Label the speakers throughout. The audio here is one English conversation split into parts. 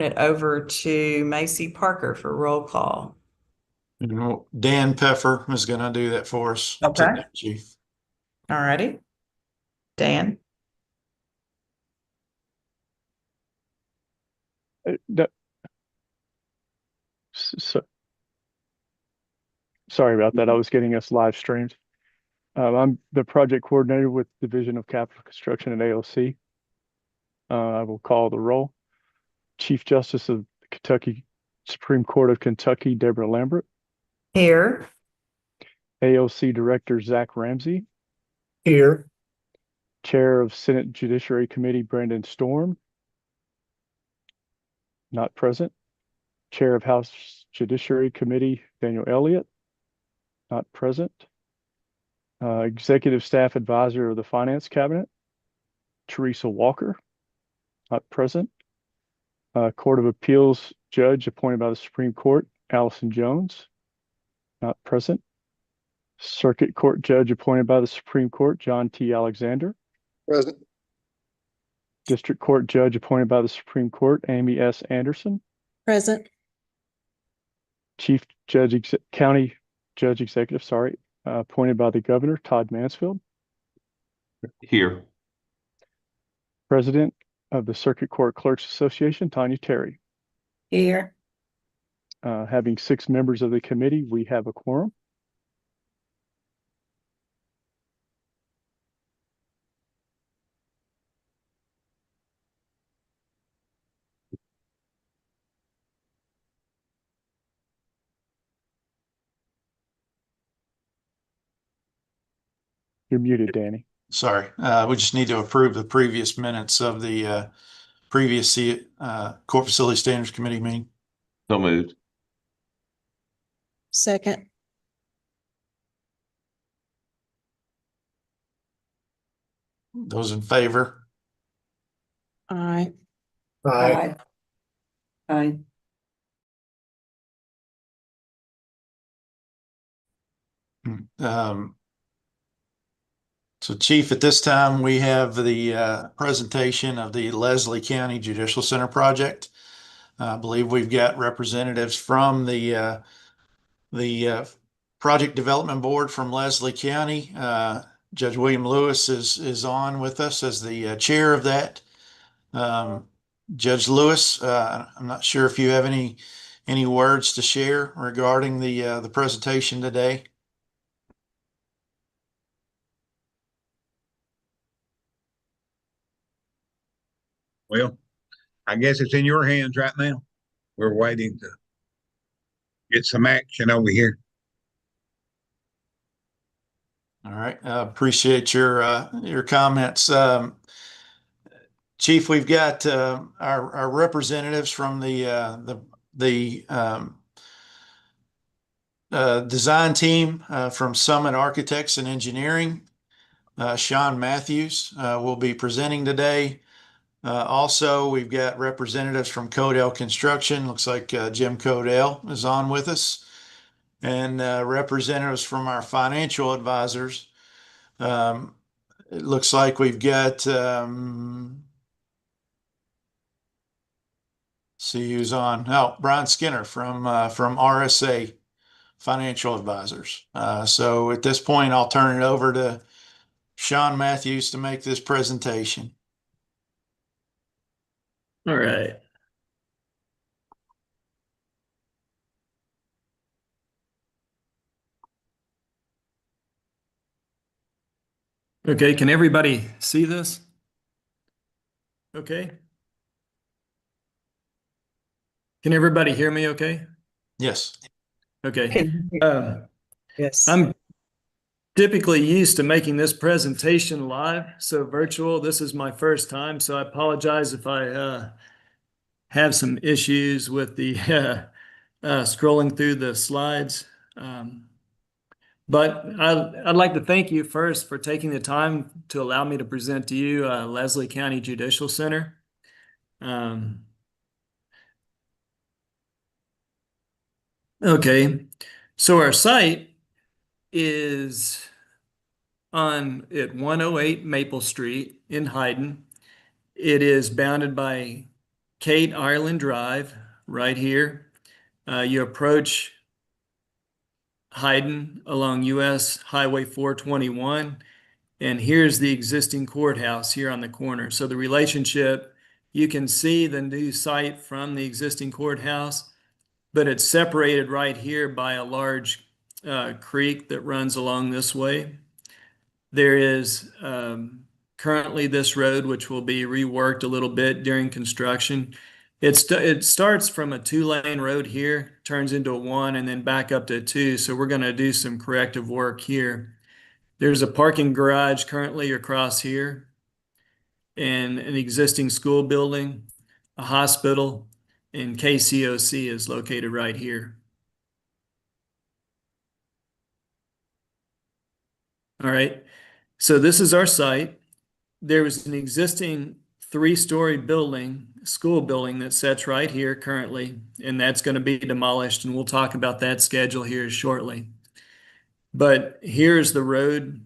Speaker 1: it over to Macy Parker for roll call.
Speaker 2: Dan Pfeffer is going to do that for us
Speaker 1: Okay.
Speaker 2: today, Chief.
Speaker 1: All righty. Dan?
Speaker 3: So, sorry about that. I was getting us live streamed. I'm the project coordinator with Division of Capital Construction at AOC. I will call the roll. Chief Justice of the Kentucky Supreme Court of Kentucky, Deborah Lambert.
Speaker 1: Here.
Speaker 3: AOC Director Zach Ramsey.
Speaker 4: Here.
Speaker 3: Chair of Senate Judiciary Committee, Brandon Storm. Not present. Chair of House Judiciary Committee, Daniel Elliott. Not present. Executive Staff Advisor of the Finance Cabinet, Teresa Walker. Not present. Court of Appeals Judge appointed by the Supreme Court, Allison Jones. Not present. Circuit Court Judge appointed by the Supreme Court, John T. Alexander.
Speaker 4: Present.
Speaker 3: District Court Judge appointed by the Supreme Court, Amy S. Anderson.
Speaker 5: Present.
Speaker 3: Chief Judge, County Judge Executive, appointed by the Governor, Todd Mansfield.
Speaker 6: Here.
Speaker 3: President of the Circuit Court Clerks Association, Tanya Terry.
Speaker 5: Here.
Speaker 3: Having 6 members of the committee, we have a quorum. You're muted, Danny.
Speaker 2: Sorry. We just need to approve the previous minutes of the previous Court Facility Standards Committee meeting.
Speaker 6: So moved.
Speaker 5: Second.
Speaker 2: Those in favor?
Speaker 5: Aye.
Speaker 4: Aye.
Speaker 1: Aye.
Speaker 2: So Chief, at this time, we have the presentation of the Leslie County Judicial Center project. I believe we've got representatives from the Project Development Board from Leslie County. Judge William Lewis is on with us as the chair of that. Judge Lewis, I'm not sure if you have any words to share regarding the presentation today.
Speaker 7: Well, I guess it's in your hands right now. We're waiting to get some action over here.
Speaker 2: All right, appreciate your comments. Chief, we've got our representatives from the design team from Summit Architects and Engineering. Sean Matthews will be presenting today. Also, we've got representatives from Codell Construction. Looks like Jim Codell is on with us. And representatives from our financial advisors. It looks like we've got, see who's on. Oh, Brian Skinner from RSA Financial Advisors. So at this point, I'll turn it over to Sean Matthews to make this presentation.
Speaker 8: All right. Okay, can everybody see this? Okay. Can everybody hear me okay?
Speaker 2: Yes.
Speaker 8: Okay.
Speaker 5: Yes.
Speaker 8: I'm typically used to making this presentation live, so virtual. This is my first time, so I apologize if I have some issues with the scrolling through the slides. But I'd like to thank you first for taking the time to allow me to present to you Leslie County Judicial Center. Okay, so our site is at 108 Maple Street in Hyden. It is bounded by Kate Ireland Drive right here. You approach Hayden along US Highway 421. And here's the existing courthouse here on the corner. So the relationship, you can see the new site from the existing courthouse, but it's separated right here by a large creek that runs along this way. There is currently this road, which will be reworked a little bit during construction. It starts from a 2-lane road here, turns into a 1, and then back up to a 2. So we're going to do some corrective work here. There's a parking garage currently across here, and an existing school building, a hospital, and KCOC is located right here. All right, so this is our site. There was an existing 3-story building, school building that sits right here currently, and that's going to be demolished, and we'll talk about that schedule here shortly. But here's the road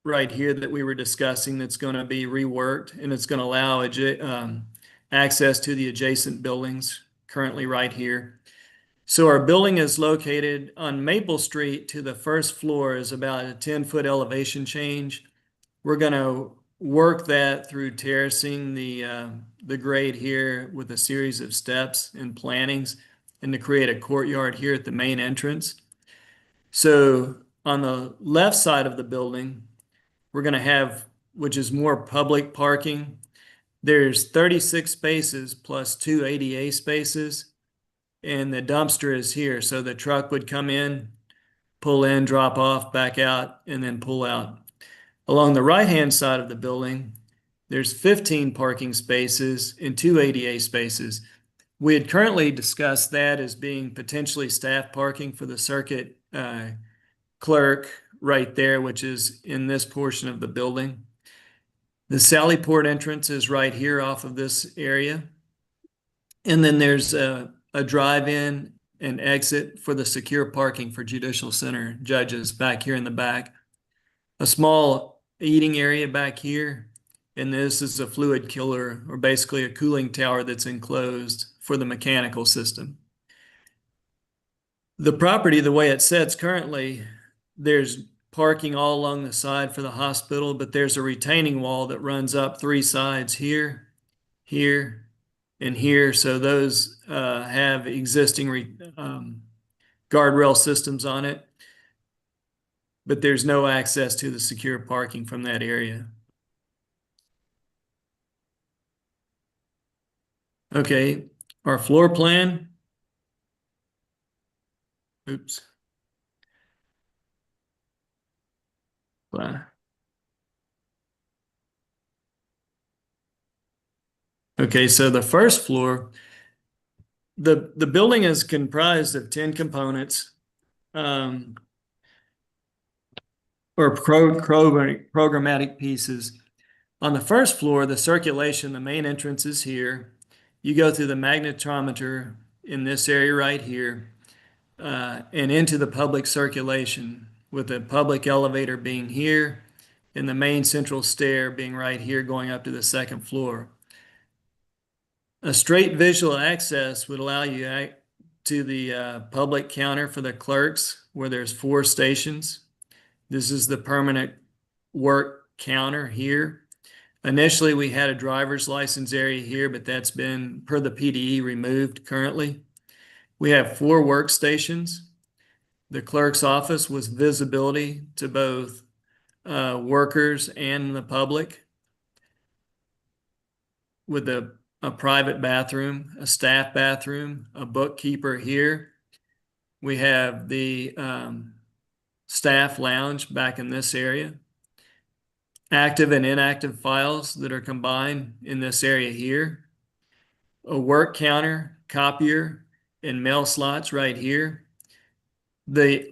Speaker 8: right here that we were discussing that's going to be reworked, and it's going to allow access to the adjacent buildings currently right here. So our building is located on Maple Street. To the first floor is about a 10-foot elevation change. We're going to work that through terracing the grade here with a series of steps and plantings, and to create a courtyard here at the main entrance. So on the left side of the building, we're going to have, which is more public parking. There's 36 spaces plus 2 ADA spaces, and the dumpster is here. So the truck would come in, pull in, drop off, back out, and then pull out. Along the right-hand side of the building, there's 15 parking spaces and 2 ADA spaces. We had currently discussed that as being potentially staff parking for the circuit clerk right there, which is in this portion of the building. The Sallyport entrance is right here off of this area. And then there's a drive-in and exit for the secure parking for Judicial Center judges back here in the back. A small eating area back here. And this is a fluid killer, or basically a cooling tower that's enclosed for the mechanical system. The property, the way it sits currently, there's parking all along the side for the hospital, but there's a retaining wall that runs up 3 sides here, here, and here. So those have existing guardrail systems on it, but there's no access to the secure parking from that area. Okay, our floor plan. Oops. Wow. Okay, so the first floor, the building is comprised of 10 components, or programmatic pieces. On the first floor, the circulation, the main entrance is here. You go through the magnetometer in this area right here, and into the public circulation, with the public elevator being here and the main central stair being right here going up to the second floor. A straight visual access would allow you to the public counter for the clerks, where there's 4 stations. This is the permanent work counter here. Initially, we had a driver's license area here, but that's been, per the PDE, removed currently. We have 4 workstations. The clerk's office with visibility to both workers and the public, with a private bathroom, a staff bathroom, a bookkeeper here. We have the staff lounge back in this area. Active and inactive files that are combined in this area here. A work counter, copier, and mail slots right here.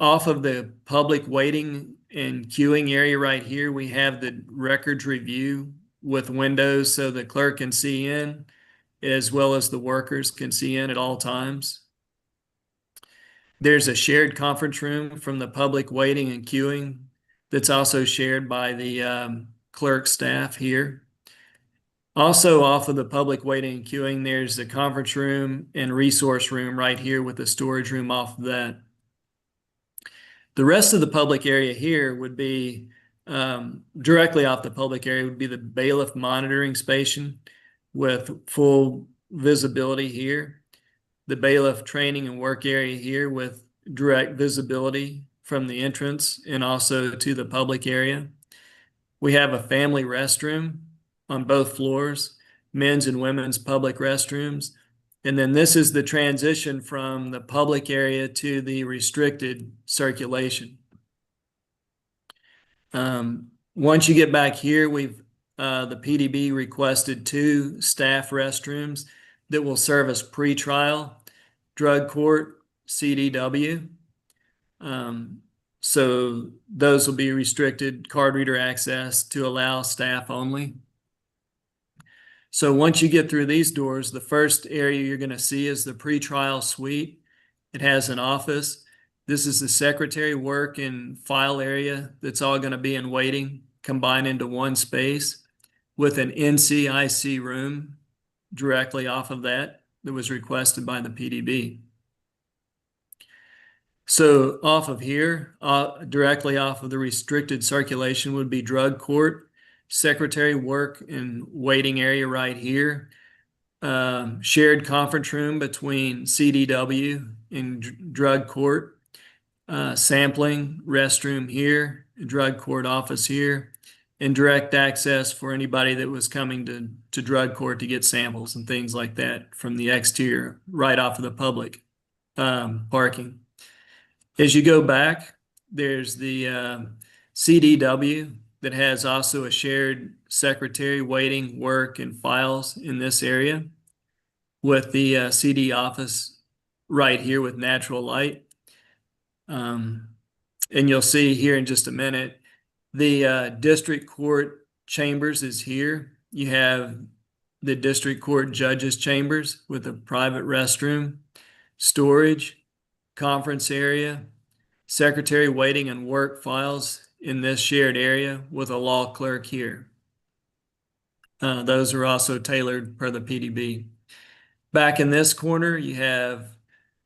Speaker 8: Off of the public waiting and queuing area right here, we have the records review with windows so the clerk can see in, as well as the workers can see in at all times. There's a shared conference room from the public waiting and queuing that's also shared by the clerk staff here. Also off of the public waiting and queuing, there's the conference room and resource room right here with the storage room off of that. The rest of the public area here would be directly off the public area would be the bailiff monitoring station with full visibility here. The bailiff training and work area here with direct visibility from the entrance and also to the public area. We have a family restroom on both floors, men's and women's public restrooms. And then this is the transition from the public area to the restricted circulation. Once you get back here, the PDB requested 2 staff restrooms that will serve as pretrial, drug court, CDW. So those will be restricted card reader access to allow staff only. So once you get through these doors, the first area you're going to see is the pretrial suite. It has an office. This is the secretary work and file area that's all going to be in waiting, combined into one space with an NCIC room directly off of that was requested by the PDB. So off of here, directly off of the restricted circulation would be drug court, secretary work and waiting area right here. Shared conference room between CDW and drug court. Sampling restroom here, drug court office here, and direct access for anybody that was coming to drug court to get samples and things like that from the exterior, right off of the public parking. As you go back, there's the CDW that has also a shared secretary waiting, work, and files in this area with the CD office right here with natural light. And you'll see here in just a minute, the district court chambers is here. You have the district court judges chambers with a private restroom, storage, conference area, secretary waiting and work files in this shared area with a law clerk here. Those are also tailored per the PDB. Back in this corner, you have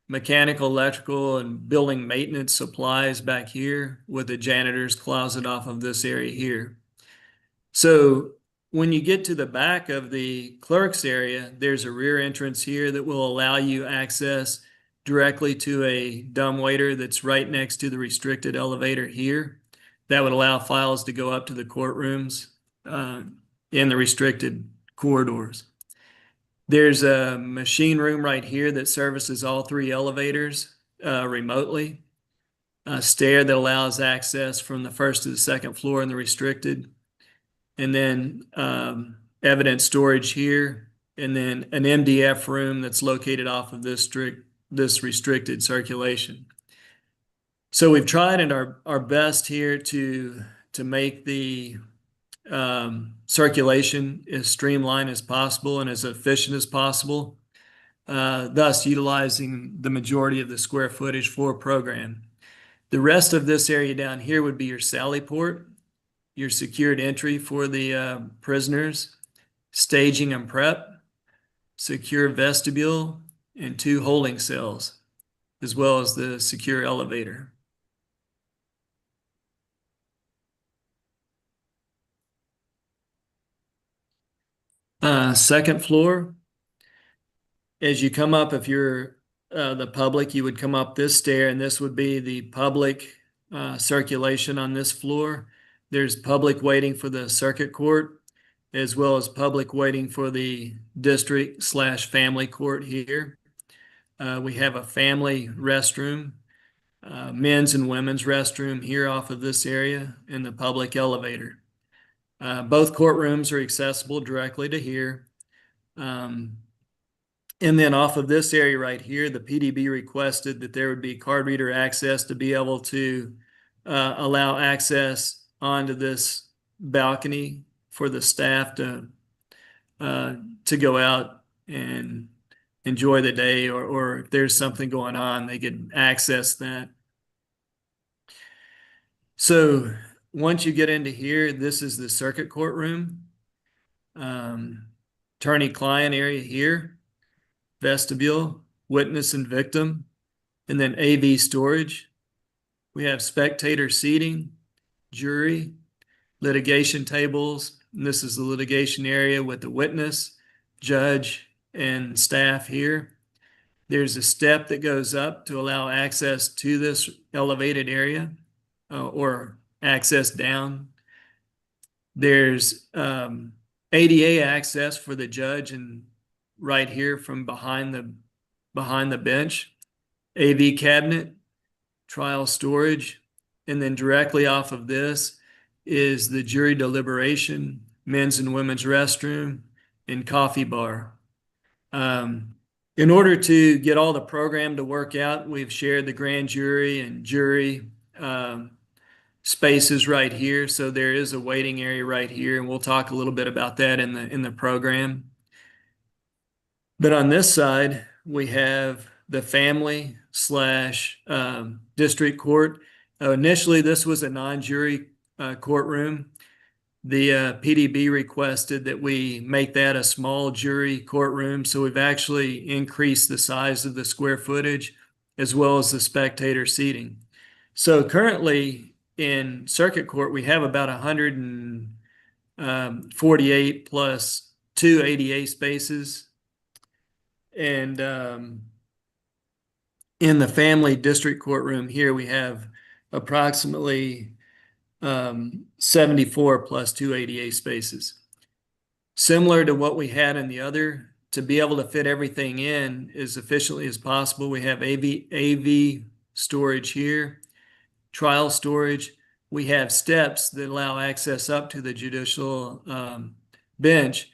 Speaker 8: mechanical, electrical, and building maintenance supplies back here with the janitor's closet off of this area here. So when you get to the back of the clerk's area, there's a rear entrance here that will allow you access directly to a dumbwaiter that's right next to the restricted elevator here. That would allow files to go up to the courtrooms in the restricted corridors. There's a machine room right here that services all 3 elevators remotely. A stair that allows access from the first to the second floor in the restricted. And then evidence storage here. And then an MDF room that's located off of this restricted circulation. So we've tried our best here to make the circulation as streamlined as possible and as efficient as possible, thus utilizing the majority of the square footage for program. The rest of this area down here would be your sally port, your secured entry for the prisoners, staging and prep, secure vestibule, and 2 holding cells, as well as the secure elevator. Second floor, as you come up, if you're the public, you would come up this stair, and this would be the public circulation on this floor. There's public waiting for the circuit court, as well as public waiting for the district/family court here. We have a family restroom, men's and women's restroom here off of this area, and the public elevator. Both courtrooms are accessible directly to here. And then off of this area right here, the PDB requested that there would be card reader access to be able to allow access onto this balcony for the staff to go out and enjoy the day, or if there's something going on, they could access that. So once you get into here, this is the circuit court room. attorney-client area here, vestibule, witness and victim, and then AV storage. We have spectator seating, jury, litigation tables, and this is the litigation area with the witness, judge, and staff here. There's a step that goes up to allow access to this elevated area or access down. There's ADA access for the judge and right here from behind the bench, AV cabinet, trial storage, and then directly off of this is the jury deliberation, men's and women's restroom, and coffee bar. In order to get all the program to work out, we've shared the grand jury and jury spaces right here. So there is a waiting area right here, and we'll talk a little bit about that in the program. But on this side, we have the family / district court. Initially, this was a non-jury courtroom. The PDB requested that we make that a small jury courtroom. So we've actually increased the size of the square footage as well as the spectator seating. So currently in circuit court, we have about 148 plus 2 ADA spaces. And in the family district courtroom here, we have approximately 74 plus 2 ADA spaces. Similar to what we had in the other, to be able to fit everything in as efficiently as possible, we have AV storage here, trial storage. We have steps that allow access up to the judicial bench.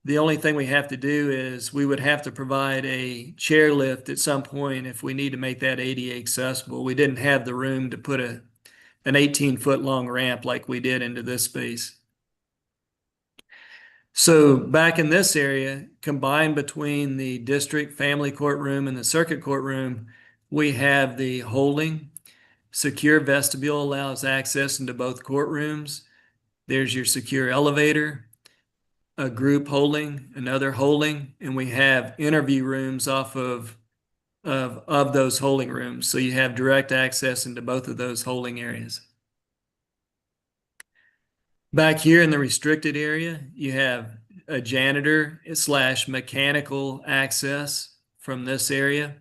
Speaker 8: The only thing we have to do is we would have to provide a chair lift at some point if we need to make that ADA accessible. We didn't have the room to put an 18-foot long ramp like we did into this space. So back in this area, combined between the district family courtroom and the circuit courtroom, we have the holding. Secure vestibule allows access into both courtrooms. There's your secure elevator, a group holding, another holding, and we have interview rooms off of those holding rooms. So you have direct access into both of those holding areas. Back here in the restricted area, you have a janitor / mechanical access from this area.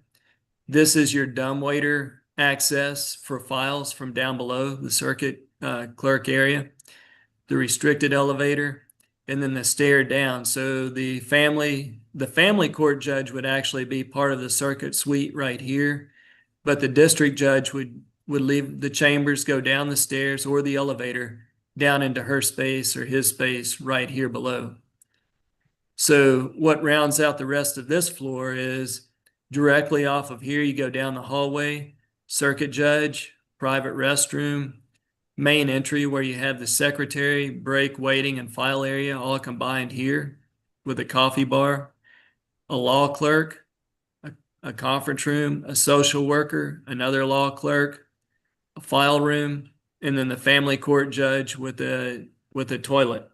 Speaker 8: This is your dumbwaiter access for files from down below the circuit clerk area, the restricted elevator, and then the stair down. So the family court judge would actually be part of the circuit suite right here, but the district judge would leave the chambers, go down the stairs or the elevator down into her space or his space right here below. So what rounds out the rest of this floor is directly off of here, you go down the hallway, circuit judge, private restroom, main entry where you have the secretary, break, waiting, and file area all combined here with a coffee bar, a law clerk, a conference room, a social worker, another law clerk, a file room, and then the family court judge with a toilet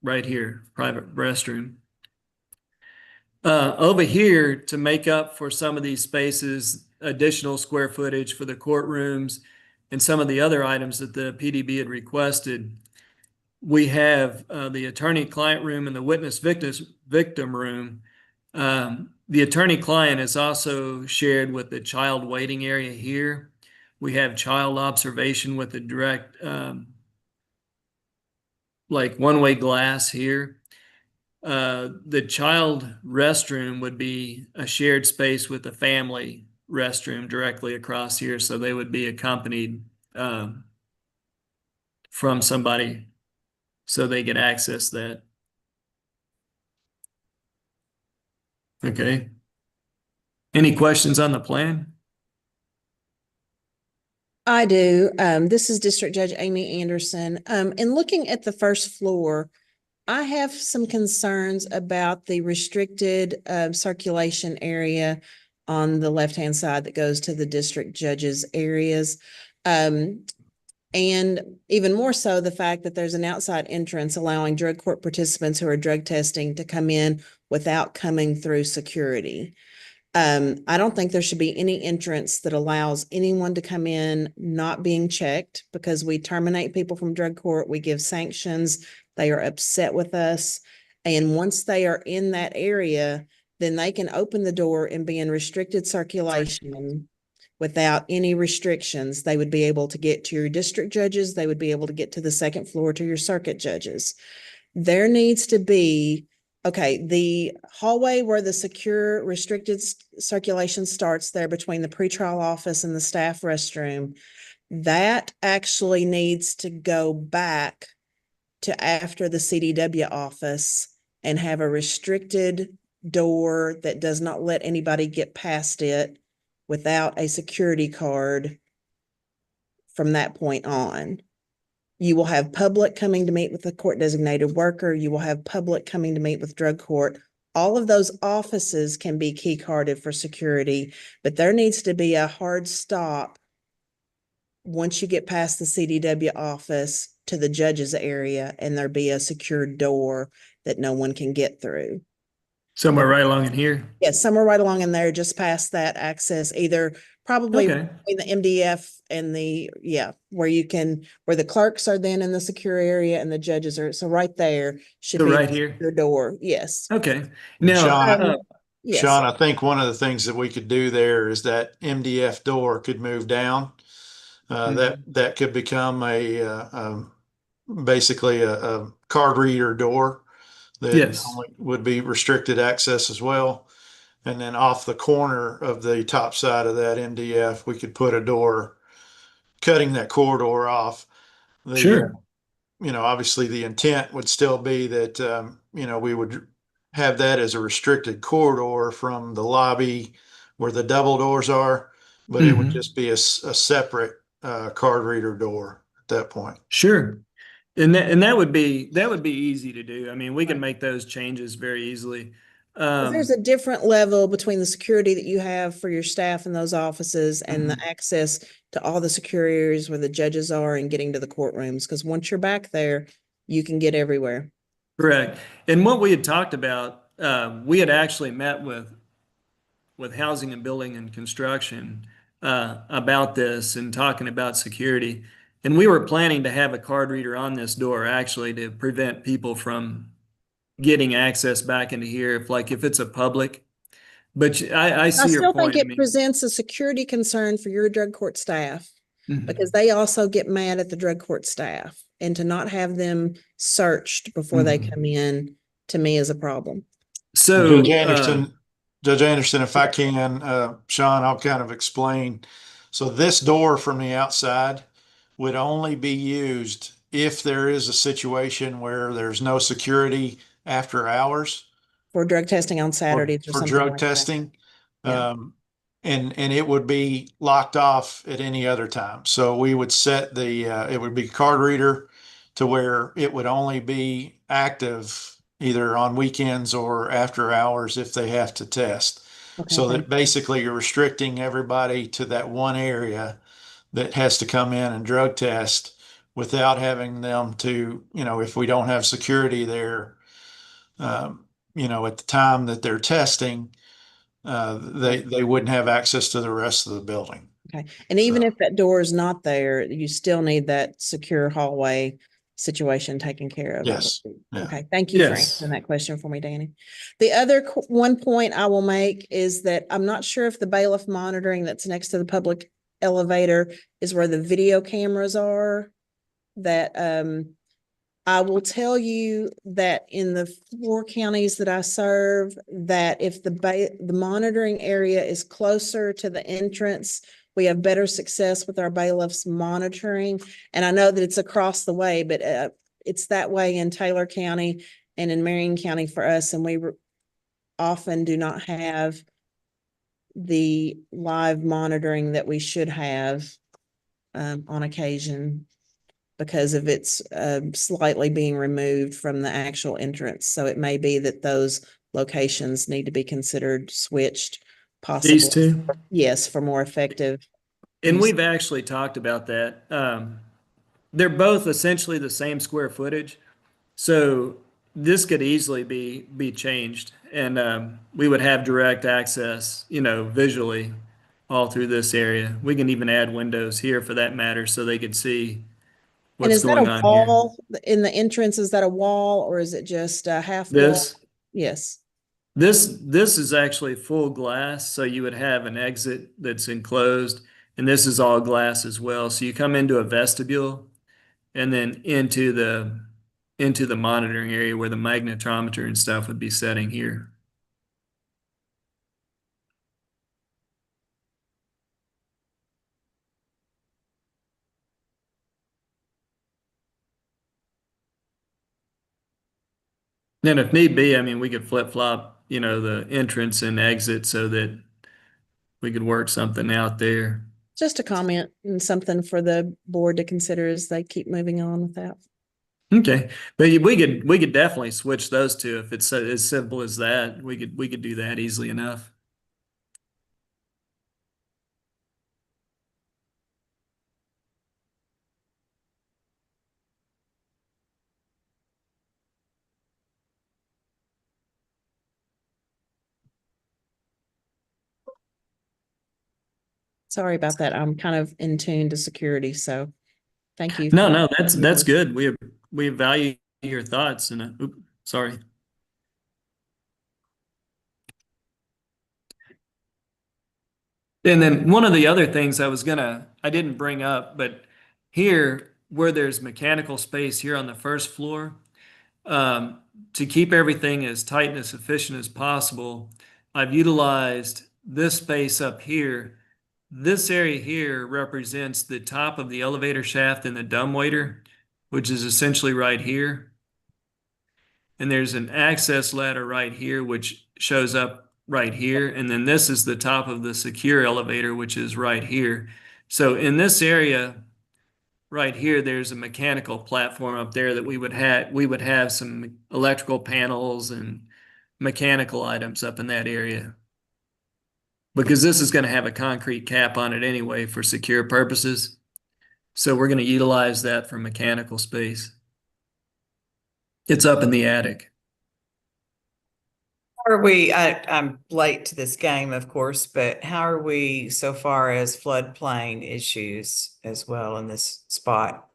Speaker 8: right here, private restroom. Over here, to make up for some of these spaces, additional square footage for the courtrooms and some of the other items that the PDB had requested, we have the attorney-client room and the witness-victim room. The attorney-client is also shared with the child waiting area here. We have child observation with the direct, like one-way glass here. The child restroom would be a shared space with the family restroom directly across here. So they would be accompanied from somebody so they can access that. Okay. Any questions on the plan?
Speaker 5: I do. This is District Judge Amy Anderson. In looking at the first floor, I have some concerns about the restricted circulation area on the left-hand side that goes to the district judge's areas. And even more so, the fact that there's an outside entrance allowing drug court participants who are drug testing to come in without coming through security. I don't think there should be any entrance that allows anyone to come in not being checked, because we terminate people from drug court. We give sanctions. They are upset with us. And once they are in that area, then they can open the door and be in restricted circulation without any restrictions. They would be able to get to your district judges. They would be able to get to the second floor to your circuit judges. There needs to be, okay, the hallway where the secure restricted circulation starts there between the pretrial office and the staff restroom, that actually needs to go back to after the CDW office and have a restricted door that does not let anybody get past it without a security card from that point on. You will have public coming to meet with the court designated worker. You will have public coming to meet with drug court. All of those offices can be key carded for security, but there needs to be a hard stop once you get past the CDW office to the judge's area, and there be a secured door that no one can get through.
Speaker 8: Somewhere right along in here.
Speaker 5: Yes, somewhere right along in there, just past that access, either probably
Speaker 8: Okay.
Speaker 5: in the MDF and where you can, where the clerks are then in the secure area and the judges are, so right there should
Speaker 8: So
Speaker 5: be
Speaker 8: right here?
Speaker 5: your door. Yes.
Speaker 8: Okay. Now,
Speaker 2: Sean,
Speaker 5: Yes.
Speaker 2: Sean, I think one of the things that we could do there is that MDF door could move down. That could become basically a card reader door that
Speaker 8: yes.
Speaker 2: only would be restricted access as well. And then off the corner of the top side of that MDF, we could put a door cutting that corridor off.
Speaker 8: Sure.
Speaker 2: Obviously the intent would still be that, we would have that as a restricted corridor from the lobby where the double doors are, but it would just be a separate card reader door at that point.
Speaker 8: Sure. And that would be easy to do. I mean, we can make those changes very easily.
Speaker 5: There's a different level between the security that you have for your staff in those offices and the access to all the secure areas where the judges are and getting to the courtrooms. Because once you're back there, you can get everywhere.
Speaker 8: Correct. And what we had talked about, we had actually met with Housing and Building and Construction about this and talking about security. And we were planning to have a card reader on this door actually to prevent people from getting access back into here if it's a public. But I see your
Speaker 5: still
Speaker 8: point.
Speaker 5: think it presents a security concern for your drug court staff,
Speaker 8: Mhm.
Speaker 5: because they also get mad at the drug court staff, and to not have them searched before they come in, to me, is a problem.
Speaker 8: So,
Speaker 2: Judge Anderson, if I can, Sean, I'll kind of explain. So this door from the outside would only be used if there is a situation where there's no security after hours
Speaker 5: For drug testing on Saturdays or
Speaker 2: for
Speaker 5: something
Speaker 2: drug
Speaker 5: like that.
Speaker 2: testing.
Speaker 5: Yeah.
Speaker 2: And it would be locked off at any other time. So we would set it would be card reader to where it would only be active either on weekends or after hours if they have to test.
Speaker 5: Okay,
Speaker 2: So
Speaker 5: thank
Speaker 2: that basically you're restricting everybody to that one area that has to come in and drug test without having them to, if we don't have security there, at the time that they're testing, they wouldn't have access to the rest of the building.
Speaker 5: Okay. And even
Speaker 2: So-
Speaker 5: if that door is not there, you still need that secure hallway situation taken care of.
Speaker 2: Yes. Yeah.
Speaker 5: Okay. Thank you for
Speaker 8: Yes.
Speaker 5: answering that question for me, Danny. The other one point I will make is that I'm not sure if the bailiff monitoring that's next to the public elevator is where the video cameras are. That I will tell you that in the 4 counties that I serve, that if the monitoring area is closer to the entrance, we have better success with our bailiffs monitoring. And I know that it's across the way, but it's that way in Taylor County and in Marion County for us. And we often do not have the live monitoring that we should have on occasion, because of its slightly being removed from the actual entrance. So it may be that those locations need to be considered switched, possibly.
Speaker 8: These two?
Speaker 5: Yes, for more effective.
Speaker 8: And we've actually talked about that. They're both essentially the same square footage. So this could easily be changed, and we would have direct access, visually all through this area. We can even add windows here for that matter, so they could see
Speaker 5: And
Speaker 8: what's
Speaker 5: is that
Speaker 8: going
Speaker 5: a
Speaker 8: on here.
Speaker 5: wall in the entrance? Is that a wall or is it just a half wall?
Speaker 8: This
Speaker 5: Yes.
Speaker 8: this is actually full glass, so you would have an exit that's enclosed, and this is all glass as well. So you come into a vestibule, and then into the monitoring area where the magnetometer and stuff would be setting here. Then if need be, I mean, we could flip flop, the entrance and exit so that we could work something out there.
Speaker 5: Just a comment and something for the board to consider as they keep moving on with that.
Speaker 8: Okay, but we could definitely switch those two if it's as simple as that. We could do that easily enough.
Speaker 5: Sorry about that. I'm kind of in tune to security, so thank you.
Speaker 8: No, that's good. We value your thoughts and sorry. And then one of the other things I didn't bring up, but here where there's mechanical space here on the first floor, to keep everything as tight and as efficient as possible, I've utilized this space up here. This area here represents the top of the elevator shaft and the dumbwaiter, which is essentially right here. And there's an access ladder right here, which shows up right here. And then this is the top of the secure elevator, which is right here. So in this area right here, there's a mechanical platform up there that we would have some electrical panels and mechanical items up in that area. Because this is going to have a concrete cap on it anyway for secure purposes. So we're going to utilize that for mechanical space. It's up in the attic.
Speaker 1: How are we, I'm late to this game, of course, but how are we so far as floodplain issues as well in this spot?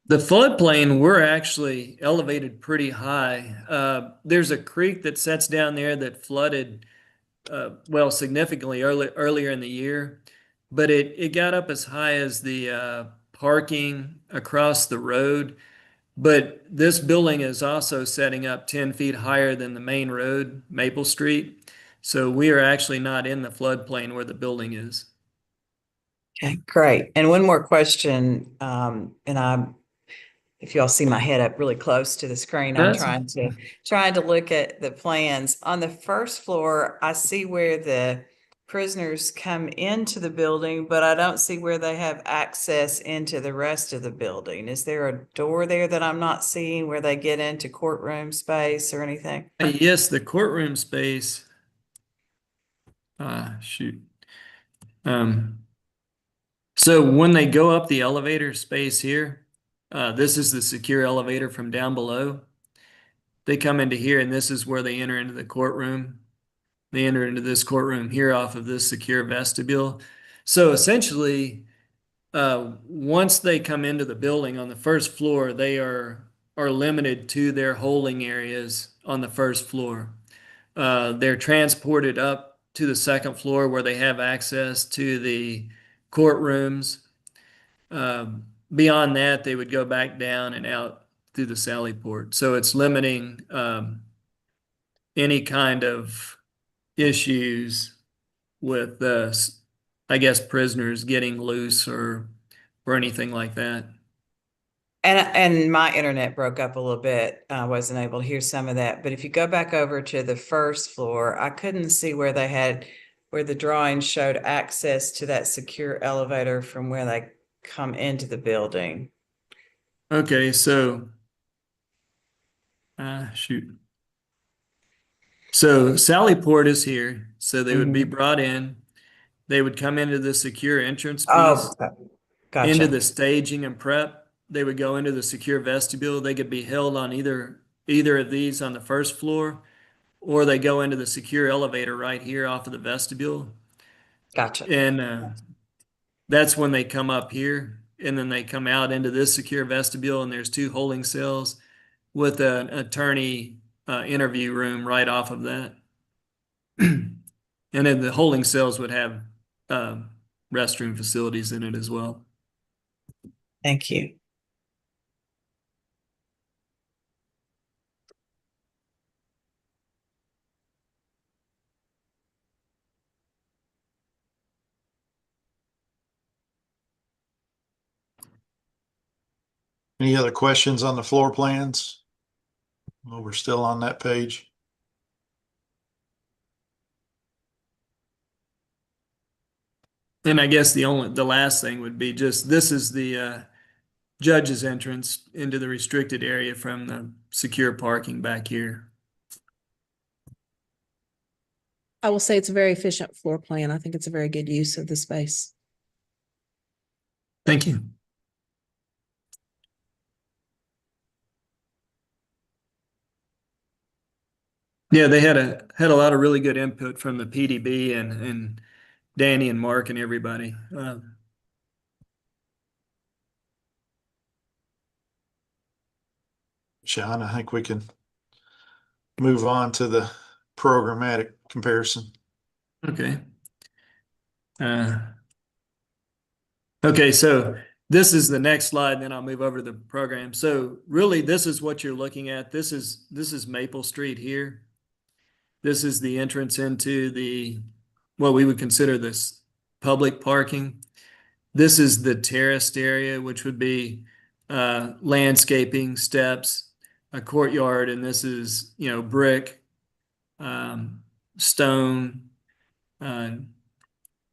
Speaker 8: The floodplain, we're actually elevated pretty high. There's a creek that sets down there that flooded, significantly earlier in the year, but it got up as high as the parking across the road. But this building is also setting up 10 feet higher than the main road, Maple Street. So we are actually not in the floodplain where the building is.
Speaker 1: Okay, great. And one more question, if y'all see my head up really close to the screen, I'm trying to look at the plans. On the first floor, I see where the prisoners come into the building, but I don't see where they have access into the rest of the building. Is there a door there that I'm not seeing where they get into courtroom space or anything?
Speaker 8: Yes, the courtroom space. Shoot. So when they go up the elevator space here, this is the secure elevator from down below. They come into here, and this is where they enter into the courtroom. They enter into this courtroom here off of this secure vestibule. So essentially, once they come into the building on the first floor, they are limited to their holding areas on the first floor. They're transported up to the second floor where they have access to the courtrooms. Beyond that, they would go back down and out through the sally port. So it's limiting any kind of issues with I guess, prisoners getting loose or anything like that.
Speaker 1: And my internet broke up a little bit. I wasn't able to hear some of that. But if you go back over to the first floor, I couldn't see where the drawing showed access to that secure elevator from where they come into the building.
Speaker 8: Okay, so shoot. So Sally Port is here. So they would be brought in. They would come into the secure entrance piece,
Speaker 1: Oh,
Speaker 8: into
Speaker 1: gotcha.
Speaker 8: the staging and prep. They would go into the secure vestibule. They could be held on either either of these on the first floor, or they go into the secure elevator right here off of the vestibule.
Speaker 1: Gotcha.
Speaker 8: And that's when they come up here, and then they come out into this secure vestibule, and there's 2 holding cells with an attorney interview room right off of that. And then the holding cells would have restroom facilities in it as well.
Speaker 1: Thank you.
Speaker 2: Any other questions on the floor plans? Well, we're still on that page.
Speaker 8: And I guess the last thing would be just, this is the judge's entrance into the restricted area from the secure parking back here.
Speaker 5: I will say it's a very efficient floor plan. I think it's a very good use of the space.
Speaker 8: Thank you. Yeah, they had a lot of really good input from the PDB and Danny and Mark and everybody.
Speaker 2: Sean, I think we can move on to the programmatic comparison.
Speaker 8: Okay. Okay, so this is the next slide, then I'll move over to the program. So really, this is what you're looking at. This is Maple Street here. This is the entrance into what we would consider this public parking. This is the terraced area, which would be landscaping, steps, a courtyard, and this is, brick, stone,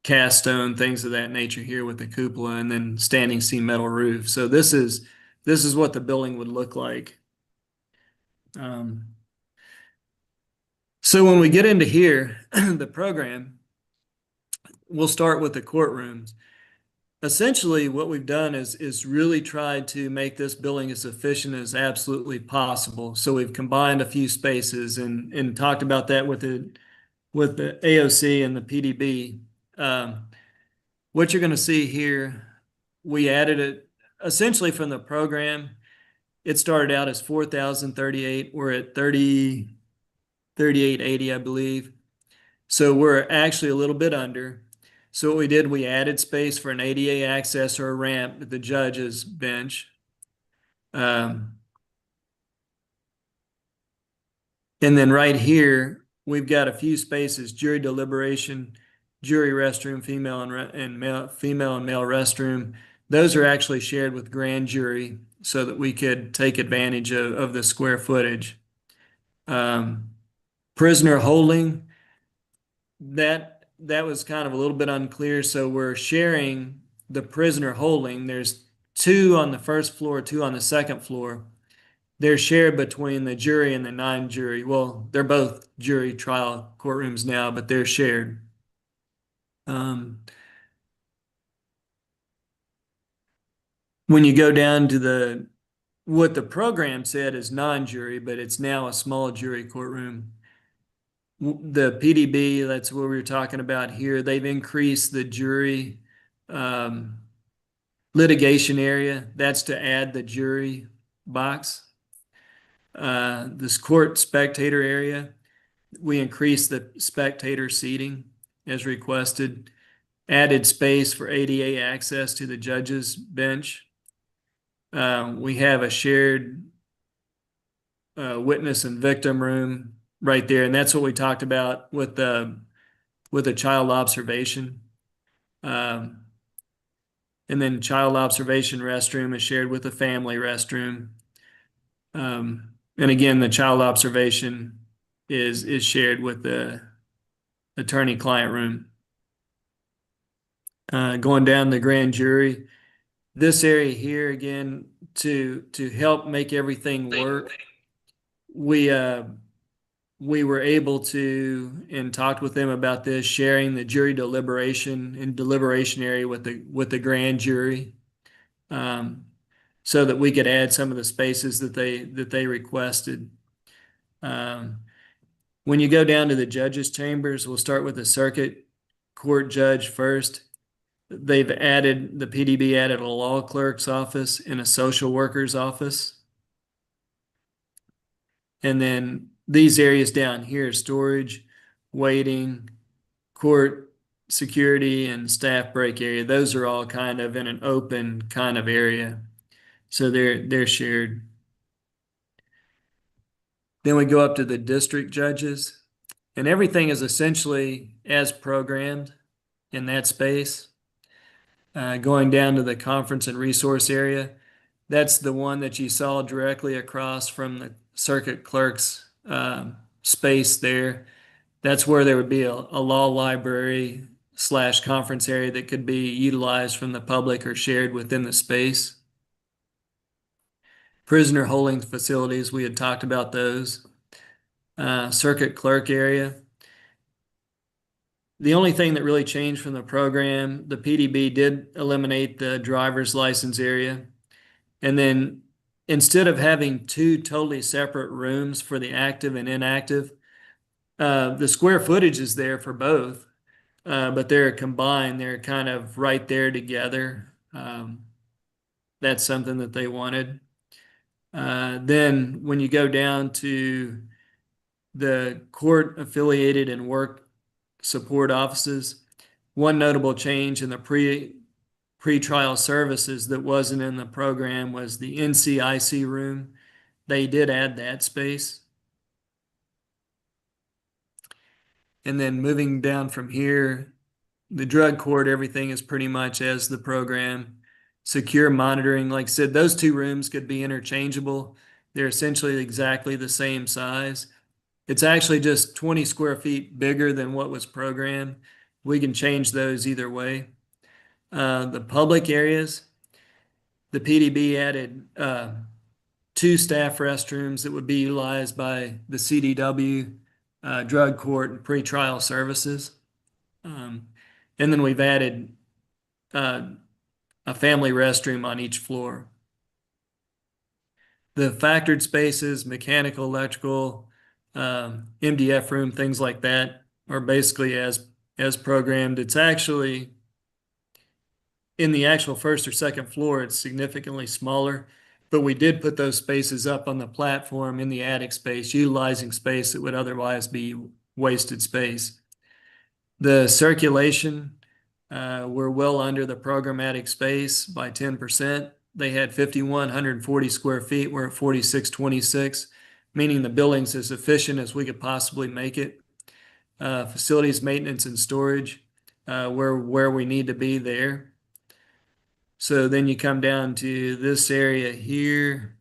Speaker 8: cast stone, things of that nature here with the cupola, and then standing seam metal roof. So this is what the building would look like. So when we get into here, the program, we'll start with the courtrooms. Essentially, what we've done is really tried to make this building as efficient as absolutely possible. So we've combined a few spaces and talked about that with the AOC and the PDB. What you're going to see here, we added it essentially from the program. It started out as 4,038. We're at 3880, I believe. So we're actually a little bit under. So what we did, we added space for an ADA access or a ramp at the judge's bench. And then right here, we've got a few spaces: jury deliberation, jury restroom, female and male restroom. Those are actually shared with grand jury so that we could take advantage of the square footage. Prisoner holding, that was kind of a little bit unclear. So we're sharing the prisoner holding. There's 2 on the first floor, 2 on the second floor. They're shared between the jury and the non-jury. Well, they're both jury trial courtrooms now, but they're shared. When you go down to what the program said is non-jury, but it's now a small jury courtroom. The PDB, that's what we were talking about here. They've increased the jury litigation area. That's to add the jury box. This court spectator area, we increased the spectator seating as requested. Added space for ADA access to the judge's bench. We have a shared witness and victim room right there, and that's what we talked about with the child observation. And then child observation restroom is shared with the family restroom. And again, the child observation is shared with the attorney-client room. Going down the grand jury, this area here, again, to help make everything work, we were able to, and talked with them about this, sharing the jury deliberation and deliberation area with the grand jury, so that we could add some of the spaces that they requested. When you go down to the judges' chambers, we'll start with the circuit court judge first. The PDB added a law clerk's office and a social worker's office. And then these areas down here, storage, waiting, court, security, and staff break area, those are all kind of in an open kind of area. So they're shared. Then we go up to the district judges, and everything is essentially as programmed in that space. Going down to the conference and resource area, that's the one that you saw directly across from the circuit clerk's space there. That's where there would be a law library / conference area that could be utilized from the public or shared within the space. Prisoner holding facilities, we had talked about those. Circuit clerk area. The only thing that really changed from the program, the PDB did eliminate the driver's license area. And then instead of having two totally separate rooms for the active and inactive, the square footage is there for both, but they're combined. They're kind of right there together. That's something that they wanted. Then when you go down to the court affiliated and work support offices, one notable change in the pre-trial services that wasn't in the program was the NCIC room. They did add that space. And then moving down from here, the drug court, everything is pretty much as the program. Secure monitoring, like I said, those two rooms could be interchangeable. They're essentially exactly the same size. It's actually just 20 square feet bigger than what was programmed. We can change those either way. The public areas, the PDB added 2 staff restrooms that would be utilized by the CDW, drug court, and pretrial services. And then we've added a family restroom on each floor. The factored spaces, mechanical, electrical, MDF room, things like that are basically as programmed. It's actually in the actual first or second floor, it's significantly smaller, but we did put those spaces up on the platform in the attic space, utilizing space that would otherwise be wasted space. The circulation, we're well under the programmatic space by 10%. They had 5,140 square feet. We're at 4,626, meaning the building's as efficient as we could possibly make it. Facilities maintenance and storage, we're where we need to be there. So then you come down to this area here.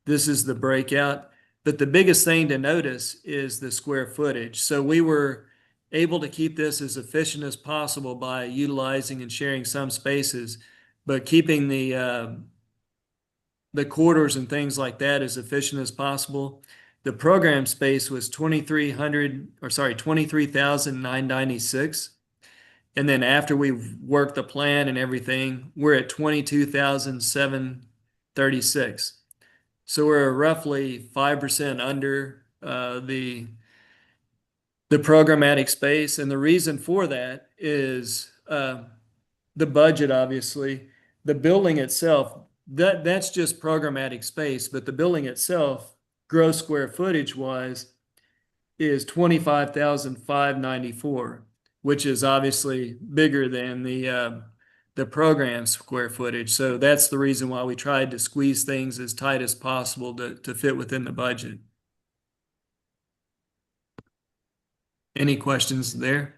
Speaker 8: This is the breakout. But the biggest thing to notice is the square footage. So we were able to keep this as efficient as possible by utilizing and sharing some spaces, but keeping the corridors and things like that as efficient as possible. The program space was 23,996. And then after we've worked the plan and everything, we're at 22,736. So we're roughly 5% under the programmatic space. And the reason for that is the budget, obviously. The building itself, that's just programmatic space, but the building itself, gross square footage wise, is 25,594, which is obviously bigger than the program square footage. So that's the reason why we tried to squeeze things as tight as possible to fit within the budget. Any questions there?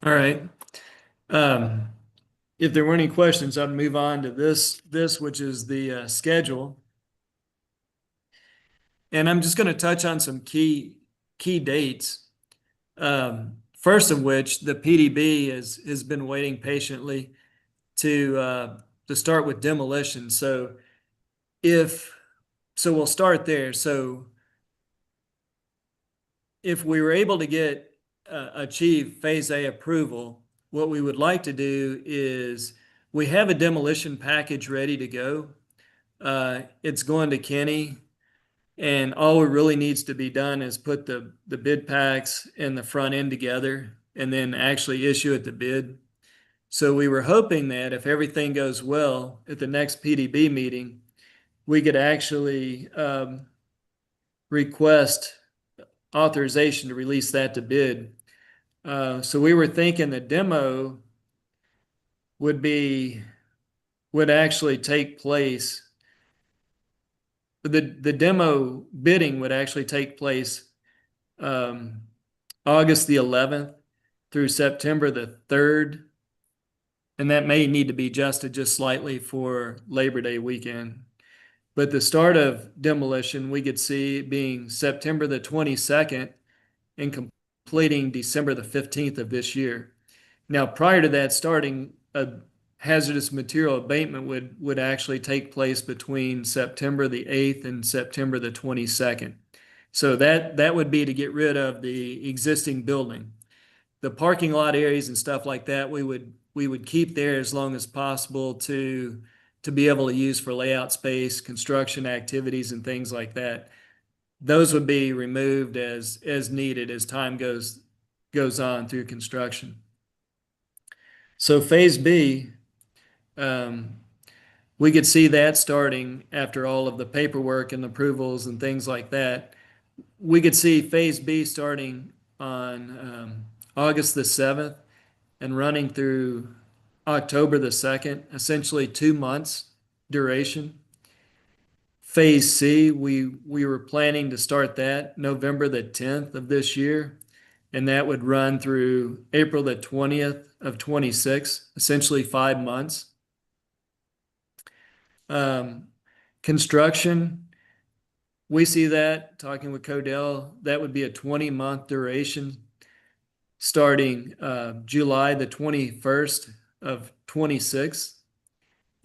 Speaker 8: All right. If there were any questions, I'd move on to this which is the schedule. And I'm just going to touch on some key dates. First of which, the PDB has been waiting patiently to start with demolition. So if so we'll start there. So if we were able to get achieve Phase A approval, what we would like to do is we have a demolition package ready to go. It's going to Kenny, and all it really needs to be done is put the bid packs and the front end together and then actually issue it the bid. So we were hoping that if everything goes well at the next PDB meeting, we could actually request authorization to release that to bid. So we were thinking the demo would actually take place. The demo bidding would actually take place August the 11th through September the 3rd. And that may need to be adjusted just slightly for Labor Day weekend. But the start of demolition, we could see being September the 22nd and completing December the 15th of this year. Now, prior to that starting, a hazardous material abatement would actually take place between September the 8th and September the 22nd. So that would be to get rid of the existing building. The parking lot areas and stuff like that, we would keep there as long as possible to be able to use for layout space, construction activities, and things like that. Those would be removed as needed as time goes on through construction. So Phase B, we could see that starting after all of the paperwork and approvals and things like that. We could see Phase B starting on August the 7th and running through October the 2nd, essentially 2 months duration. Phase C, we were planning to start that November the 10th of this year, and that would run through April the 20th of 26, essentially 5 months. Construction, we see that, talking with Codell, that would be a 20-month duration starting July the 21st of 26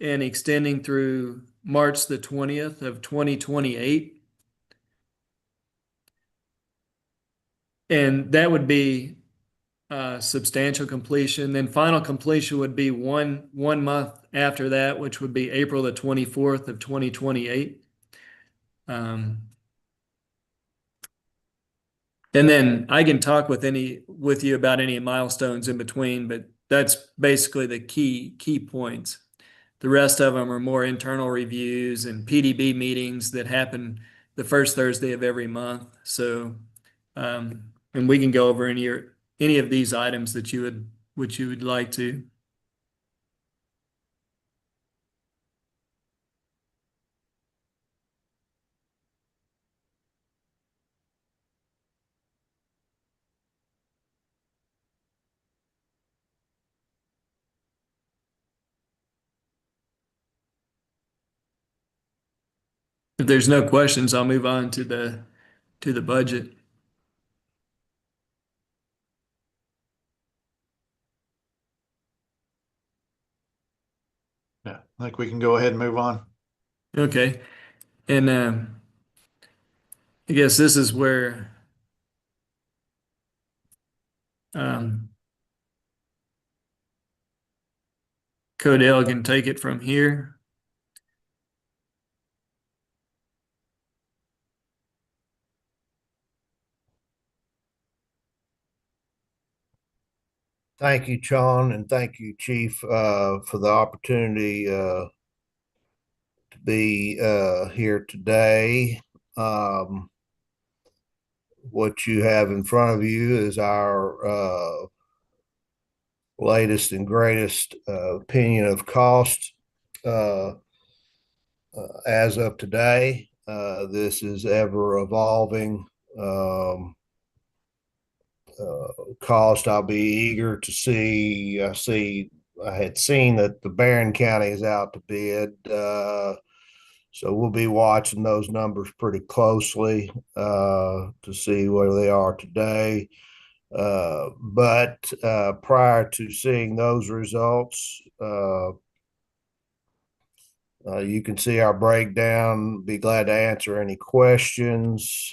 Speaker 8: and extending through March the 20th of 2028. And that would be substantial completion. Then final completion would be one month after that, which would be April the 24th of 2028. And then I can talk with you about any milestones in between, but that's basically the key points. The rest of them are more internal reviews and PDB meetings that happen the first Thursday of every month. So, and we can go over any of these items that you would like to. If there's no questions, I'll move on to the budget.
Speaker 2: Yeah, I think we can go ahead and move on.
Speaker 8: Okay. And I guess this is where Codell can take it from here.
Speaker 4: Thank you, Sean, and thank you, Chief, for the opportunity to be here today. What you have in front of you is our latest and greatest opinion of cost as of today. This is ever evolving cost. I'll be eager to see. I had seen that the Barron County is out to bid, so we'll be watching those numbers pretty closely to see where they are today. But prior to seeing those results, You can see our breakdown. Be glad to answer any questions.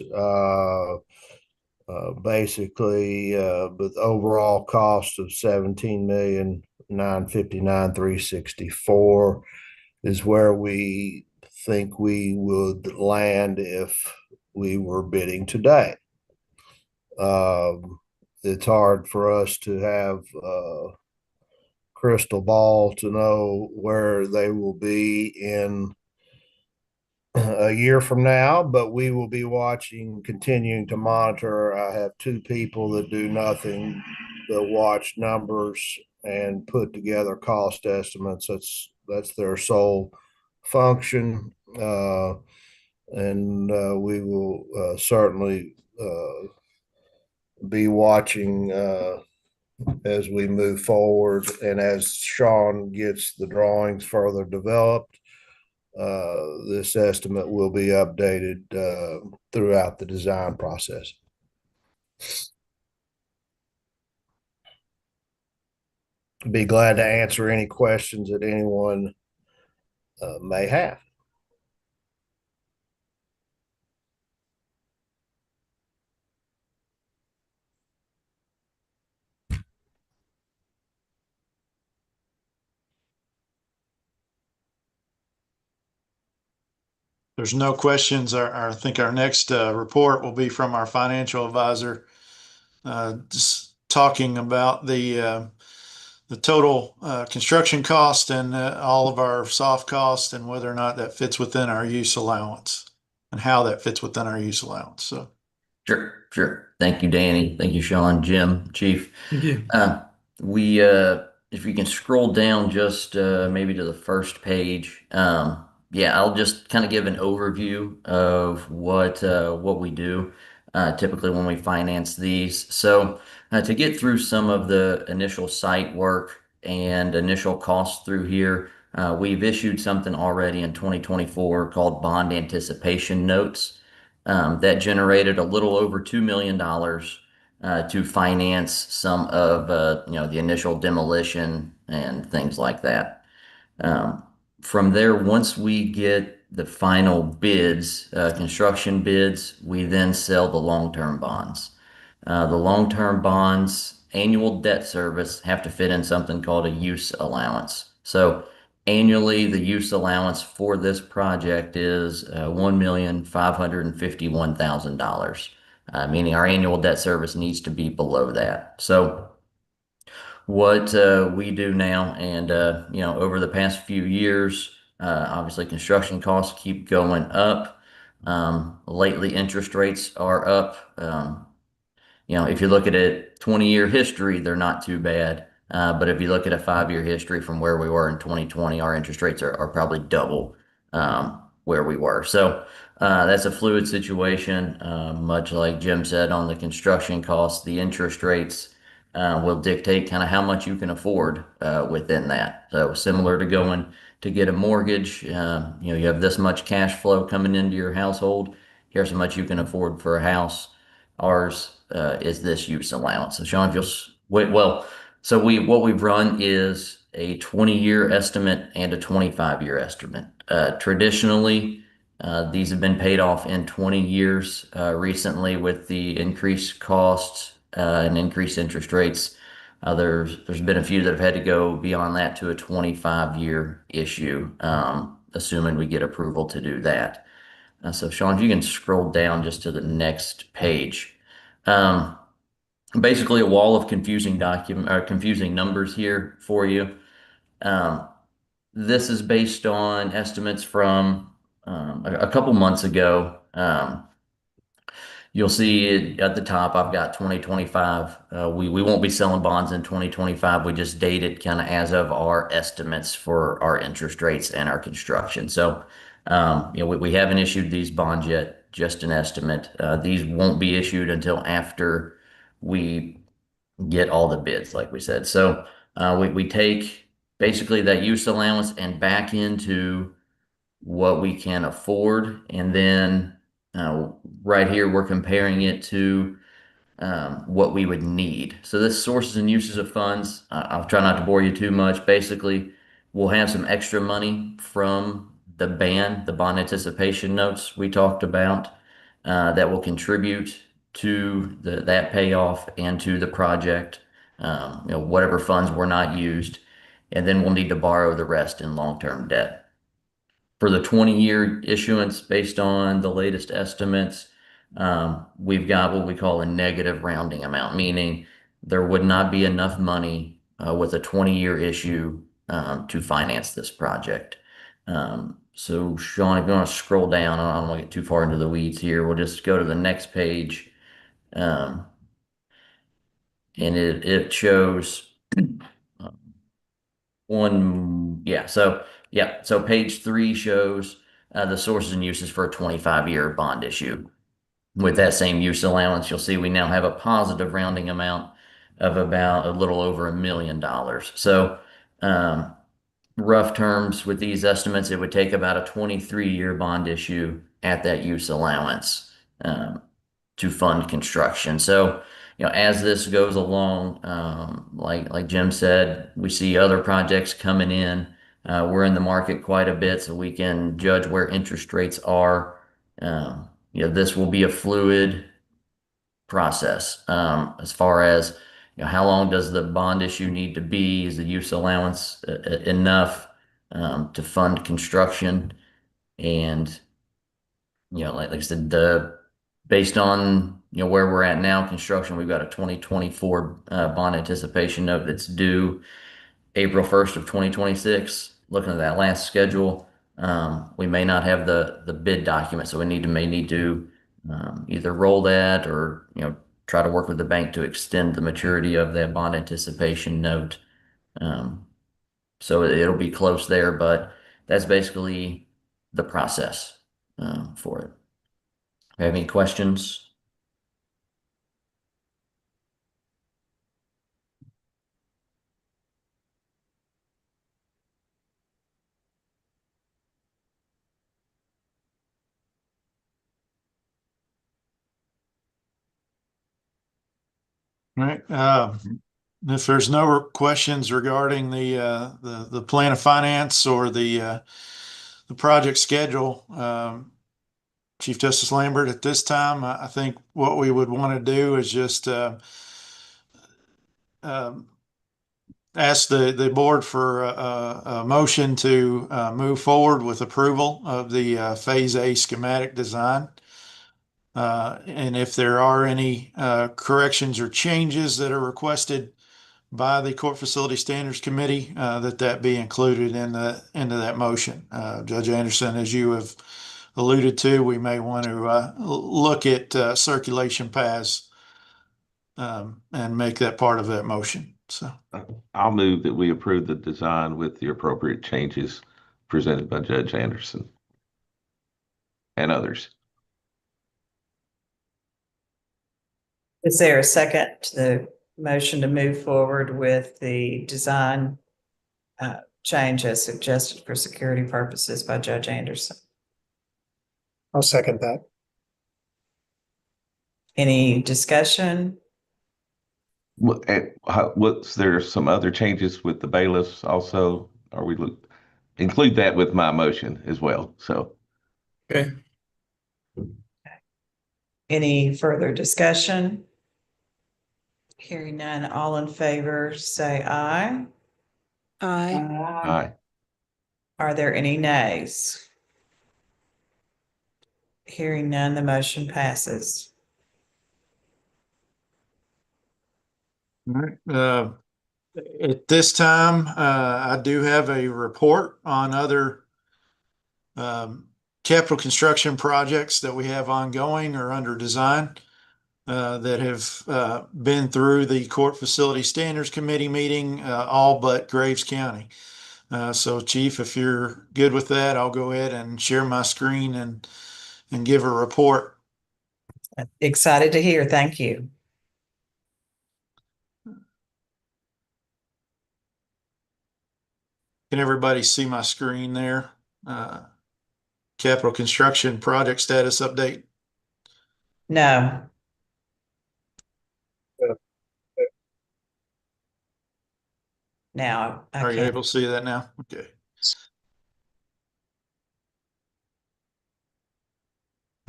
Speaker 4: Basically, with overall cost of 17,959,364 is where we think we would land if we were bidding today. It's hard for us to have crystal ball to know where they will be in a year from now, but we will be watching, continuing to monitor. I have two people that do nothing but watch numbers and put together cost estimates. That's their sole function, and we will certainly be watching as we move forward and as Sean gets the drawings further developed. This estimate will be updated throughout the design process. Be glad to answer any questions that anyone may have.
Speaker 2: There's no questions. I think our next report will be from our financial advisor, just talking about the total construction cost and all of our soft costs and whether or not that fits within our use allowance and how that fits within our use allowance. So,
Speaker 9: Sure. Thank you, Danny. Thank you, Sean, Jim, Chief.
Speaker 8: Thank you.
Speaker 9: We, if you can scroll down just maybe to the first page, yeah, I'll just kind of give an overview of what we do typically when we finance these. So to get through some of the initial site work and initial costs through here, we've issued something already in 2024 called bond anticipation notes that generated a little over $2 million to finance some of the initial demolition and things like that. From there, once we get the final bids, construction bids, we then sell the long-term bonds. The long-term bonds annual debt service have to fit in something called a use allowance. So annually, the use allowance for this project is $1,551,000, meaning our annual debt service needs to be below that. So what we do now, and over the past few years, obviously construction costs keep going up. Lately, interest rates are up. If you look at a 20-year history, they're not too bad. But if you look at a 5-year history from where we were in 2020, our interest rates are probably double where we were. So that's a fluid situation. Much like Jim said on the construction costs, the interest rates will dictate kind of how much you can afford within that. So similar to going to get a mortgage, you have this much cash flow coming into your household. Here's how much you can afford for a house. Ours is this use allowance. So Sean, if you'll wait, well, so what we've run is a 20-year estimate and a 25-year estimate. Traditionally, these have been paid off in 20 years. Recently, with the increased costs and increased interest rates, there's been a few that have had to go beyond that to a 25-year issue, assuming we get approval to do that. So Sean, if you can scroll down just to the next page. Basically a wall of confusing numbers here for you. This is based on estimates from a couple months ago. You'll see at the top, I've got 2025. We won't be selling bonds in 2025. We just date it kind of as of our estimates for our interest rates and our construction. So, we haven't issued these bonds yet, just an estimate. These won't be issued until after we get all the bids, like we said. So, we take basically that use allowance and back into what we can afford, and then right here, we're comparing it to what we would need. So this sources and uses of funds, I'll try not to bore you too much. Basically, we'll have some extra money from the bond anticipation notes we talked about, that will contribute to that payoff and to the project, whatever funds were not used, and then we'll need to borrow the rest in long-term debt. For the 20-year issuance, based on the latest estimates, we've got what we call a negative rounding amount, meaning there would not be enough money with a 20-year issue to finance this project. So Sean, if you want to scroll down, I don't want to get too far into the weeds here. We'll just go to the next page. And it shows so page 3 shows the sources and uses for a 25-year bond issue. With that same use allowance, you'll see we now have a positive rounding amount of about a little over $1 million. So, rough terms with these estimates, it would take about a 23-year bond issue at that use allowance to fund construction. So, as this goes along, like Jim said, we see other projects coming in. We're in the market quite a bit, so we can judge where interest rates are. This will be a fluid process as far as how long does the bond issue need to be? Is the use allowance enough to fund construction? And like I said, based on where we're at now, construction, we've got a 2024 bond anticipation note that's due April 1st of 2026. Looking at that last schedule, we may not have the bid document, so may need to either roll that or try to work with the bank to extend the maturity of that bond anticipation note. So it'll be close there, but that's basically the process for it. Have any questions?
Speaker 2: All right. If there's no questions regarding the plan of finance or the project schedule, Chief Justice Lambert, at this time, I think what we would want to do is just ask the board for a motion to move forward with approval of the Phase A schematic design. And if there are any corrections or changes that are requested by the Court Facility Standards Committee, that be included into that motion. Judge Anderson, as you have alluded to, we may want to look at circulation paths and make that part of that motion. So
Speaker 6: I'll move that we approve the design with the appropriate changes presented by Judge Anderson and others.
Speaker 1: Is there a second to the motion to move forward with the design change as suggested for security purposes by Judge Anderson?
Speaker 10: I'll second that.
Speaker 1: Any discussion?
Speaker 6: What's there some other changes with the bailiffs also? Are we include that with my motion as well? So,
Speaker 8: Okay.
Speaker 1: Any further discussion? Hearing none, all in favor, say aye.
Speaker 5: Aye.
Speaker 6: aye.
Speaker 1: Are there any nays? Hearing none, the motion passes.
Speaker 2: all right. At this time, I do have a report on other capital construction projects that we have ongoing or under design that have been through the Court Facility Standards Committee meeting, all but Graves County. So Chief, if you're good with that, I'll go ahead and share my screen and give a report.
Speaker 1: Excited to hear. Thank you.
Speaker 2: Can everybody see my screen there? Capital construction project status update.
Speaker 1: No. Now I
Speaker 2: Are you
Speaker 1: can.
Speaker 2: able to see that now? Okay.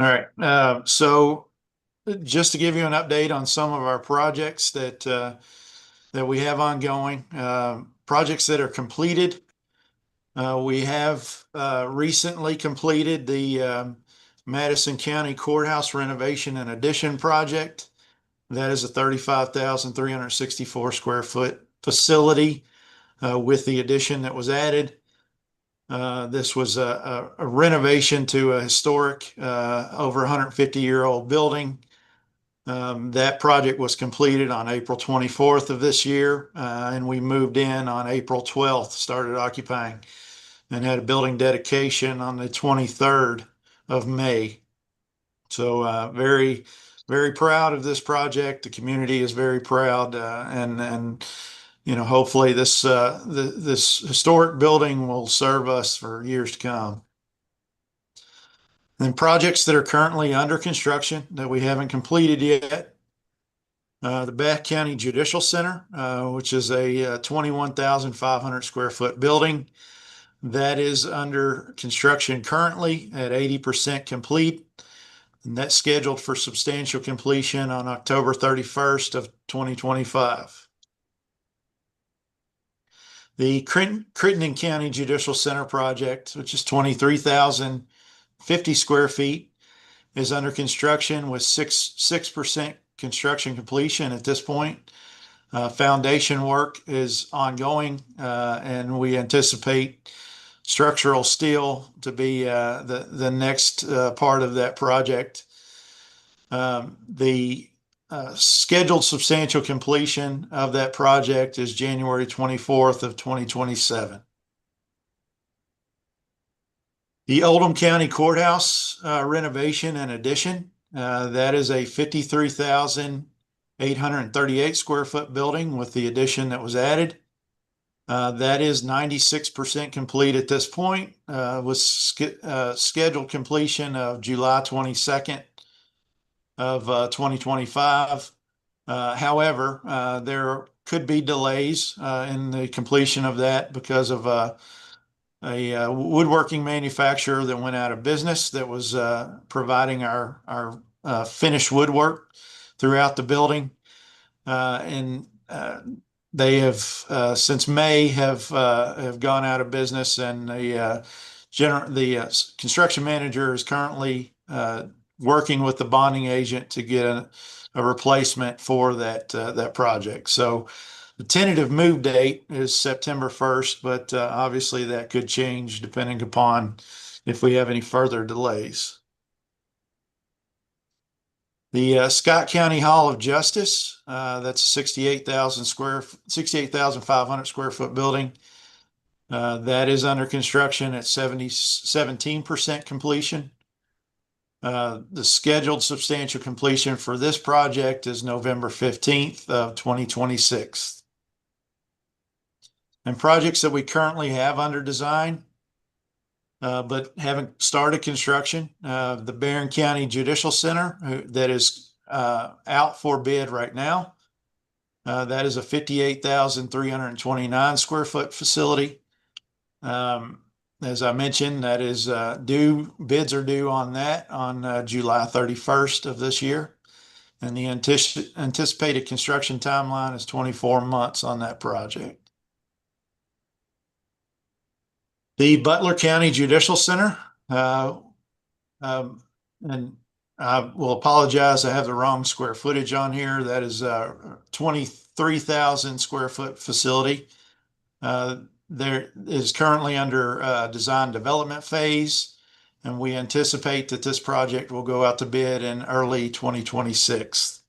Speaker 2: All right. So just to give you an update on some of our projects that we have ongoing, projects that are completed. We have recently completed the Madison County Courthouse renovation and addition project. That is a 35,364 square foot facility with the addition that was added. This was a renovation to a historic, over 150-year-old building. That project was completed on April 24th of this year, and we moved in on April 12th, started occupying, and had a building dedication on the 23rd of May. So very, very proud of this project. The community is very proud, and hopefully this historic building will serve us for years to come. And projects that are currently under construction that we haven't completed yet. The Bath County Judicial Center, which is a 21,500 square foot building that is under construction currently at 80% complete. And that's scheduled for substantial completion on October 31st of 2025. The Crittenden County Judicial Center project, which is 23,050 square feet, is under construction with 6% construction completion at this point. Foundation work is ongoing, and we anticipate structural steel to be the next part of that project. The scheduled substantial completion of that project is January 24th of 2027. The Oldham County Courthouse renovation and addition, that is a 53,838 square foot building with the addition that was added. That is 96% complete at this point, with scheduled completion of July 22nd of 2025. However, there could be delays in the completion of that because of a woodworking manufacturer that went out of business that was providing our finished woodwork throughout the building. And they have since May have gone out of business, and the construction manager is currently working with the bonding agent to get a replacement for that project. So the tentative move date is September 1st, but obviously that could change depending upon if we have any further delays. The Scott County Hall of Justice, that's 68,500 square foot building. That is under construction at 17% completion. The scheduled substantial completion for this project is November 15th of 2026. And projects that we currently have under design, but haven't started construction. The Barron County Judicial Center, that is out for bid right now. That is a 58,329 square foot facility. As I mentioned, that is bids are due on that on July 31st of this year. And the anticipated construction timeline is 24 months on that project. The Butler County Judicial Center, and I will apologize, I have the wrong square footage on here. That is a 23,000 square foot facility. There is currently under design development phase, and we anticipate that this project will go out to bid in early 2026.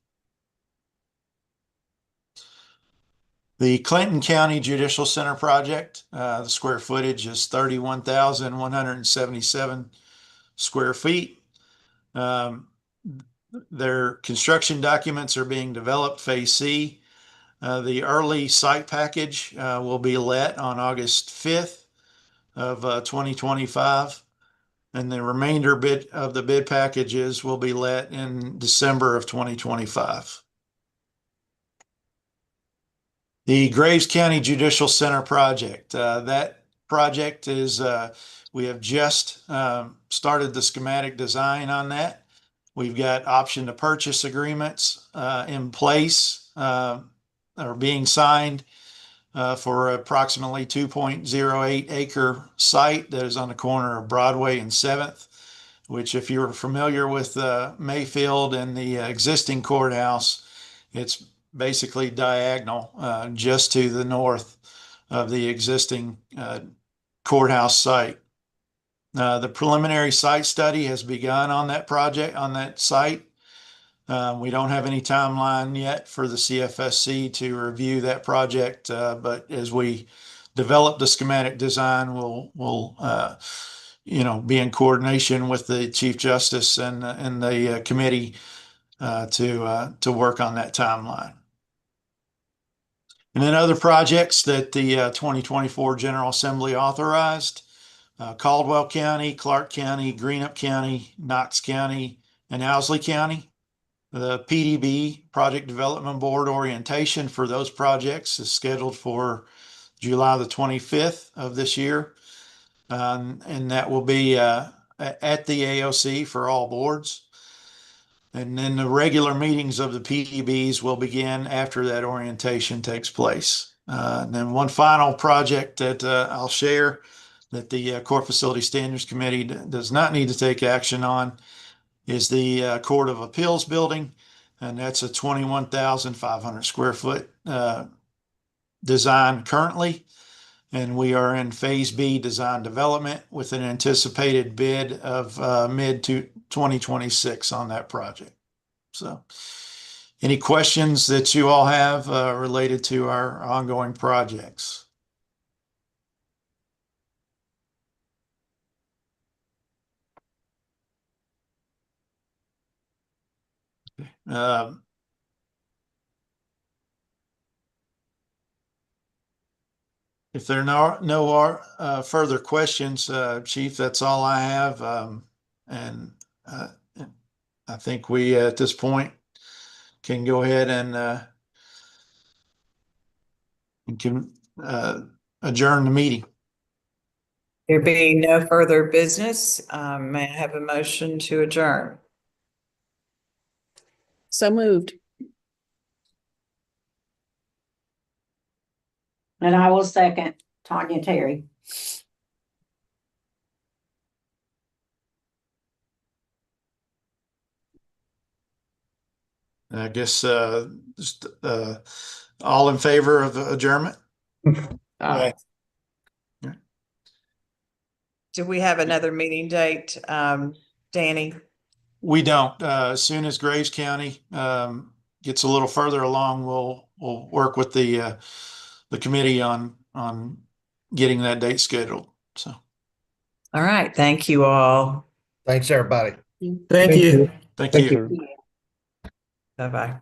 Speaker 2: The Clinton County Judicial Center project, the square footage is 31,177 square feet. Their construction documents are being developed, Phase C. The early site package will be let on August 5th of 2025, and the remainder of the bid packages will be let in December of 2025. The Graves County Judicial Center project. That project is, we have just started the schematic design on that. We've got option to purchase agreements in place are being signed for approximately 2.08 acre site that is on the corner of Broadway and 7th, which if you're familiar with Mayfield and the existing courthouse, it's basically diagonal just to the north of the existing courthouse site. The preliminary site study has begun on that project, on that site. We don't have any timeline yet for the CFSC to review that project, but as we develop the schematic design, we'll be in coordination with the Chief Justice and the committee to work on that timeline. And then other projects that the 2024 General Assembly authorized. Caldwell County, Clark County, Greenup County, Knox County, and Owsley County. The PDB, Project Development Board orientation for those projects is scheduled for July the 25th of this year. And that will be at the AOC for all boards. And then the regular meetings of the PDBs will begin after that orientation takes place. And then one final project that I'll share that the Court Facility Standards Committee does not need to take action on is the Court of Appeals building. And that's a 21,500 square foot design currently. And we are in phase B design development with an anticipated bid of mid to 2026 on that project. So any questions that you all have related to our ongoing projects? If there are no further questions, Chief, that's all I have. And I think we at this point can go ahead and can adjourn the meeting.
Speaker 1: There being no further business, may I have a motion to adjourn?
Speaker 5: So moved.
Speaker 11: And I will second Tanya Terry.
Speaker 2: I guess just all in favor of adjournment?
Speaker 10: Aye.
Speaker 1: Do we have another meeting date, Danny?
Speaker 2: We don't. As soon as Graves County gets a little further along, we'll work with the committee on getting that date scheduled. So,
Speaker 1: All right. Thank you all.
Speaker 4: Thanks, everybody.
Speaker 8: Thank you.
Speaker 2: thank
Speaker 3: Thank
Speaker 2: you.
Speaker 3: you.
Speaker 1: Bye-bye.